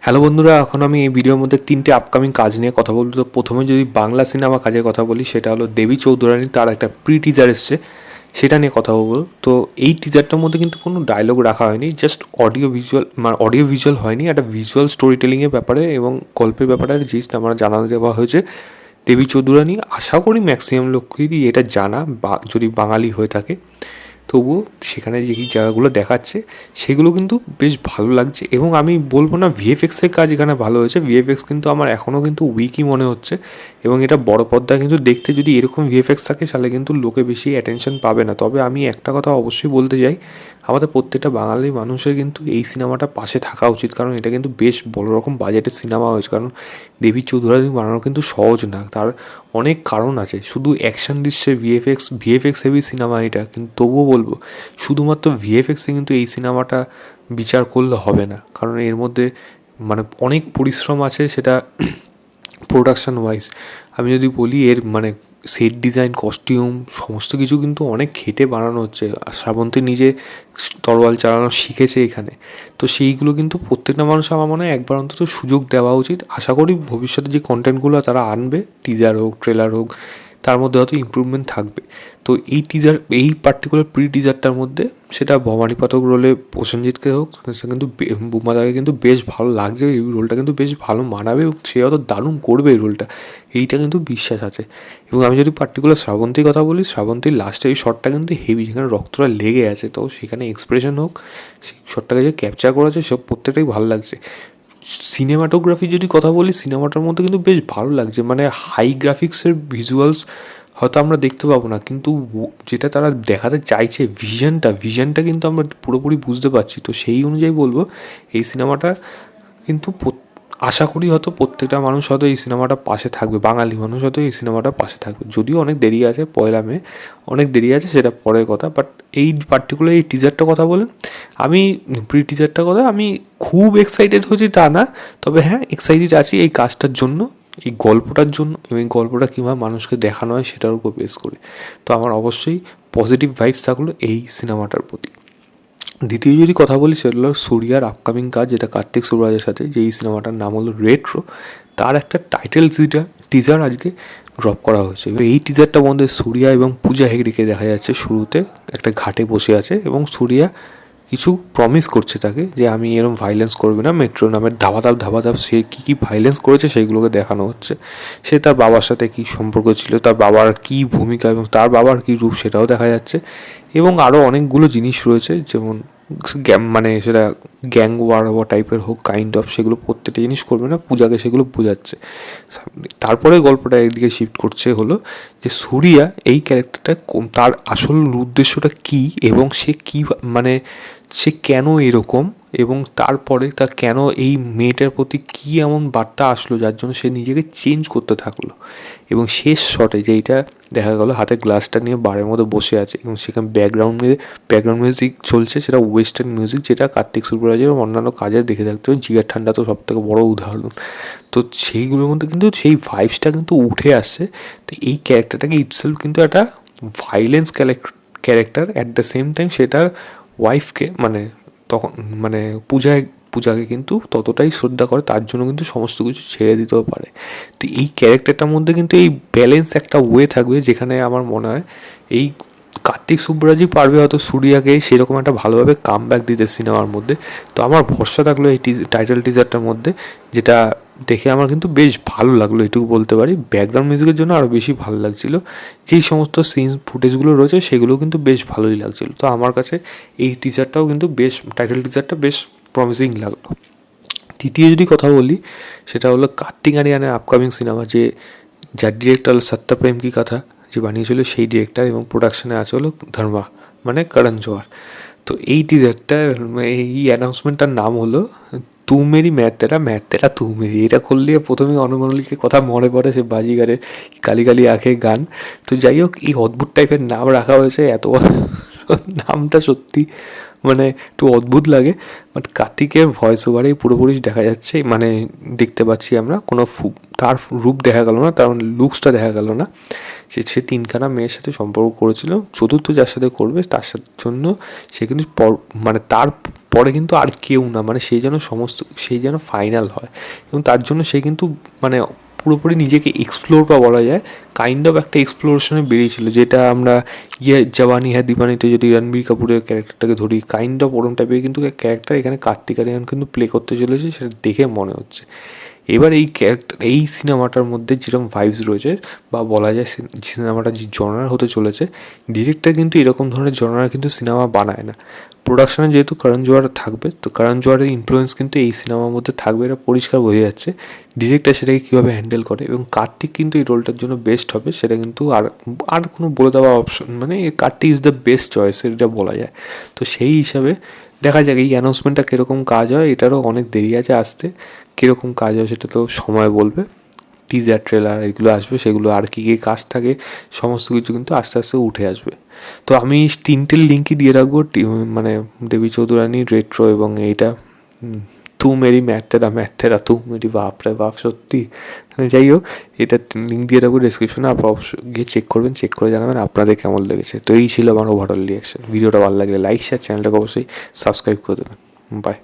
Hello বন্ধুরা, এখন আমি এই ভিডিওর মধ্যে 3টে আপকামিং কাজ নিয়ে কথা বলবো। তো প্রথমে যদি বাংলা সিনেমা কাজের কথা বলি, সেটা হলো দেবী চৌধুরানী, তার একটা প্রি টিজার এসছে, সেটা নিয়ে কথা বলবো। তো এই টিজারটার মধ্যে কিন্তু কোনো ডায়লগ রাখা হয়নি, জাস্ট অডিও ভিজুয়াল হয়নি, একটা ভিজুয়াল স্টোরি টেলিংয়ের ব্যাপারে এবং গল্পের ব্যাপারে জিনিস আমরা জানানো দেওয়া হয়েছে। দেবী চৌধুরানী, আশা করি ম্যাক্সিমাম লোকেরই এটা জানা, বা যদি বাঙালি হয়ে থাকে তবুও সেখানে যে জায়গাগুলো দেখাচ্ছে সেগুলো কিন্তু বেশ ভালো লাগছে। এবং আমি বলবো না ভিএফএক্সের কাজ এখানে ভালো হয়েছে, ভিএফএক্স কিন্তু আমার এখনও কিন্তু উইকই মনে হচ্ছে। এবং এটা বড় পর্দায় কিন্তু দেখতে যদি এরকম ভিএফএক্স থাকে তাহলে কিন্তু লোকে বেশি অ্যাটেনশন পাবে না। তবে আমি একটা কথা অবশ্যই বলতে চাই, আমাদের প্রত্যেকটা বাঙালি মানুষের কিন্তু এই সিনেমাটা পাশে থাকা উচিত, কারণ এটা কিন্তু বেশ বড় রকম বাজেটের সিনেমা হয়েছে। কারণ দেবী চৌধুরানী বানানো কিন্তু সহজ না, তার অনেক কারণ আছে। শুধু অ্যাকশন দৃশ্যে ভিএফএক্স হেভি সিনেমা এটা, কিন্তু তবুও বলবো শুধুমাত্র ভিএফএক্সে কিন্তু এই সিনেমাটা বিচার করলে হবে না, কারণ এর মধ্যে মানে অনেক পরিশ্রম আছে, সেটা প্রোডাকশন ওয়াইজ। আমি যদি বলি এর মানে সেট ডিজাইন, কস্টিউম, সমস্ত কিছু কিন্তু অনেক খেটে বানানো হচ্ছে। আর শ্রাবন্তী নিজে তরোয়াল চালানো শিখেছে এখানে। তো সেইগুলো কিন্তু প্রত্যেকটা মানুষ আমার মনে হয় একবার অন্তত সুযোগ দেওয়া উচিত। আশা করি ভবিষ্যতে যে কন্টেন্টগুলো তারা আনবে, টিজার হোক, ট্রেলার হোক, তার মধ্যে হয়তো ইমপ্রুভমেন্ট থাকবে। তো এই পার্টিকুলার প্রি টিজারটার মধ্যে সেটা ভবানী পাঠক রোলে প্রসেনজিৎকে হোক, সে কিন্তু বুমাদাকে কিন্তু বেশ ভালো লাগছে, এই রোলটা কিন্তু বেশ ভালো মানাবে এবং সে হয়তো দারুণ করবে এই রোলটা, এইটা কিন্তু বিশ্বাস আছে। এবং আমি যদি পার্টিকুলার শ্রাবন্তীর কথা বলি, শ্রাবন্তীর লাস্টে এই শটটা কিন্তু হেভি, যেখানে রক্তটা লেগে আছে, তো সেখানে এক্সপ্রেশন হোক, সেই শটটাকে যে ক্যাপচার করেছে সব প্রত্যেকটাই ভালো লাগছে। সিনেমাটোগ্রাফি যদি কথা বলি, সিনেমাটার মধ্যে কিন্তু বেশ ভালো লাগছে, মানে হাই গ্রাফিক্সের ভিজুয়ালস হয়তো আমরা দেখতে পাবো না, কিন্তু যেটা তারা দেখাতে চাইছে ভিশনটা কিন্তু আমরা পুরোপুরি বুঝতে পারছি। তো সেই অনুযায়ী বলবো এই সিনেমাটা কিন্তু আশা করি হয়তো প্রত্যেকটা মানুষ হয়তো এই সিনেমাটা পাশে থাকবে, বাঙালি মানুষ হয়তো এই সিনেমাটা পাশে থাকবে। যদিও অনেক দেরি আছে, 1 মে অনেক দেরি আছে, সেটা পরের কথা। বাট এই পার্টিকুলার এই টিজারটা কথা বলেন, আমি প্রি টিজারটার কথা আমি খুব এক্সাইটেড হয়েছি তা না, তবে হ্যাঁ এক্সাইটেড আছি এই কাজটার জন্য, এই গল্পটার জন্য, এবং এই গল্পটা কীভাবে মানুষকে দেখানো হয় সেটার উপর বেস করে। তো আমার অবশ্যই পজিটিভ ভাইবস থাকলো এই সিনেমাটার প্রতি। দ্বিতীয় যদি কথা বলি, সেটা হলো সূর্যার আপকামিং কাজ, যেটা কার্তিক সুবরাজের সাথে, যে এই সিনেমাটার নাম হলো রেট্রো। তার একটা টাইটেল টিজার আজকে ড্রপ করা হয়েছে। এই টিজারটার মধ্যে সূর্যা এবং পূজা হেগড়েকে দেখা যাচ্ছে শুরুতে একটা ঘাটে বসে আছে, এবং সূর্যা কিছু প্রমিস করছে তাকে যে আমি এরকম ভাইলেন্স করবে না, মেট্রো নামের ধাবাধাপ সে কী কী ভাইলেন্স করেছে সেইগুলোকে দেখানো হচ্ছে। সে তার বাবার সাথে কী সম্পর্ক ছিল, তার বাবার কী ভূমিকা এবং তার বাবার কী রূপ সেটাও দেখা যাচ্ছে। এবং আরও অনেকগুলো জিনিস রয়েছে, যেমন মানে সেটা গ্যাং ওয়ার টাইপের হোক, কাইন্ড অফ, সেগুলো প্রত্যেকটা জিনিস করবে না, পূজাকে সেগুলো বোঝাচ্ছে। তারপরে গল্পটা একদিকে শিফট করছে হলো যে সূর্যা এই ক্যারেক্টারটা তার আসল উদ্দেশ্যটা কী, এবং সে কী মানে সে কেন এরকম, এবং তারপরে তা কেন এই মেয়েটার প্রতি কী এমন বার্তা আসলো যার জন্য সে নিজেকে চেঞ্জ করতে থাকলো। এবং শেষ শটে যেইটা দেখা গেলো, হাতে গ্লাসটা নিয়ে বারের মধ্যে বসে আছে, এবং সেখানে ব্যাকগ্রাউন্ড মিউজিক চলছে, সেটা ওয়েস্টার্ন মিউজিক, যেটা কার্তিক সুব্রাজের অন্যান্য কাজে দেখে থাকতে হবে। জিগার ঠান্ডা তো সব থেকে বড়ো উদাহরণ। তো সেইগুলোর মধ্যে কিন্তু সেই ভাইবসটা কিন্তু উঠে আসছে। তো এই ক্যারেক্টারটাকে ইটসেলফ কিন্তু একটা violence character, at the same time সেটার ওয়াইফকে মানে তখন মানে পূজাকে কিন্তু ততটাই শ্রদ্ধা করে, তার জন্য কিন্তু সমস্ত কিছু ছেড়ে দিতেও পারে। তো এই ক্যারেক্টারটার মধ্যে কিন্তু এই ব্যালেন্স একটা ওয়ে থাকবে, যেখানে আমার মনে হয় এই কার্তিক সুব্রাজই পারবে হয়তো সূর্যাকে সেরকম একটা ভালোভাবে কাম ব্যাক দিতে সিনেমার মধ্যে। তো আমার ভরসা থাকলো এই টাইটেল টিজারটার মধ্যে, যেটা দেখে আমার কিন্তু বেশ ভালো লাগলো, এটুকু বলতে পারি। ব্যাকগ্রাউন্ড মিউজিকের জন্য আরও বেশি ভালো লাগছিলো, যেই সমস্ত সিন ফুটেজগুলো রয়েছে সেগুলো কিন্তু বেশ ভালোই লাগছিলো। তো আমার কাছে এই টিজারটাও কিন্তু বেশ, টাইটেল টিজারটা বেশ প্রমিসিং লাগলো। তৃতীয় যদি কথা বলি, সেটা হলো কার্তিক আরিয়ানের আপকামিং সিনেমা, যার ডিরেক্টর সত্যপ্রেম কি কথা যে বানিয়েছিল সেই ডিরেক্টর, এবং প্রোডাকশানে আছে হলো ধর্মা মানে করণ জোহর। তো এই টিজারটার এই অ্যানাউন্সমেন্টটার নাম হলো তু মেরি मैं तेरा তু মেরি। এটা করলে প্রথমেই অনুমলিকের কথা মনে পড়ে, সে বাজিগারে কালি কালি আঁখে গান। তো যাই হোক, এই অদ্ভুত টাইপের নাম রাখা হয়েছে, এত নামটা সত্যি মানে একটু অদ্ভুত লাগে। বাট কার্তিকের ভয়েস ওভারেই পুরোপুরি দেখা যাচ্ছে, মানে দেখতে পাচ্ছি আমরা কোনো তার রূপ দেখা গেল না, তার লুকসটা দেখা গেল না। সে তিনখানা মেয়ের সাথে সম্পর্ক করেছিল, চতুর্থ যার সাথে করবে তার সাথে জন্য সে কিন্তু মানে তার পরে কিন্তু আর কেউ না, মানে সেই যেন ফাইনাল হয়। এবং তার জন্য সে কিন্তু মানে পুরোপুরি নিজেকে এক্সপ্লোর বা বলা যায় কাইন্ড অফ একটা এক্সপ্লোরেশনে বেরিয়েছিল, যেটা আমরা জওয়ানি হ্যায় দিওয়ানিতে যদি রণবীর কাপুরের ক্যারেক্টারটাকে ধরি, কাইন্ড অফ ওরম টাইপের কিন্তু ক্যারেক্টার এখানে কার্তিক আরিয়ান কিন্তু প্লে করতে চলেছে, সেটা দেখে মনে হচ্ছে। এবার এই সিনেমাটার মধ্যে যেরকম ভাইবস রয়েছে বা বলা যায় সিনেমাটা যে জনার হতে চলেছে, ডিরেক্টর কিন্তু এরকম ধরনের জনার কিন্তু সিনেমা বানায় না। প্রোডাকশানে যেহেতু করণ জোহর থাকবে, তো করণ জোহরের ইনফ্লুয়েন্স কিন্তু এই সিনেমার মধ্যে থাকবে, এটা পরিষ্কার বোঝা যাচ্ছে। ডিরেক্টর সেটাকে কীভাবে হ্যান্ডেল করে, এবং কার্তিক কিন্তু এই রোলটার জন্য বেস্ট হবে, সেটা কিন্তু আর আর কোনো বলে দেওয়া অপশন, মানে Kartik is the best choice, এটা বলা যায়। তো সেই হিসাবে দেখা যাক এই অ্যানাউন্সমেন্টটা কীরকম কাজ হয়, এটারও অনেক দেরি আছে আসতে। কীরকম কাজ হয় সেটা তো সময় বলবে। টিজার ট্রেলার এগুলো আসবে, সেগুলো আর কী কী কাজ থাকে সমস্ত কিছু কিন্তু আস্তে আস্তে উঠে আসবে। তো আমি তিনটের লিঙ্কই দিয়ে রাখবো, মানে দেবী চৌধুরানী, রেট্রো এবং এইটা তু মেরি ম্যাথেরা তু মেরি বাপ রে বাপ, সত্যি। যাই হোক, এটা লিঙ্ক দিয়ে রাখবো ডিসক্রিপশনে, আপনারা অবশ্যই গিয়ে চেক করবেন, চেক করে জানাবেন আপনাদের কেমন লেগেছে। তো এই ছিল আমার ওভারঅল রিয়াকশন। ভিডিওটা ভালো লাগলে লাইক শেয়ার, চ্যানেলটাকে অবশ্যই সাবস্ক্রাইব করে দেবেন। বাই।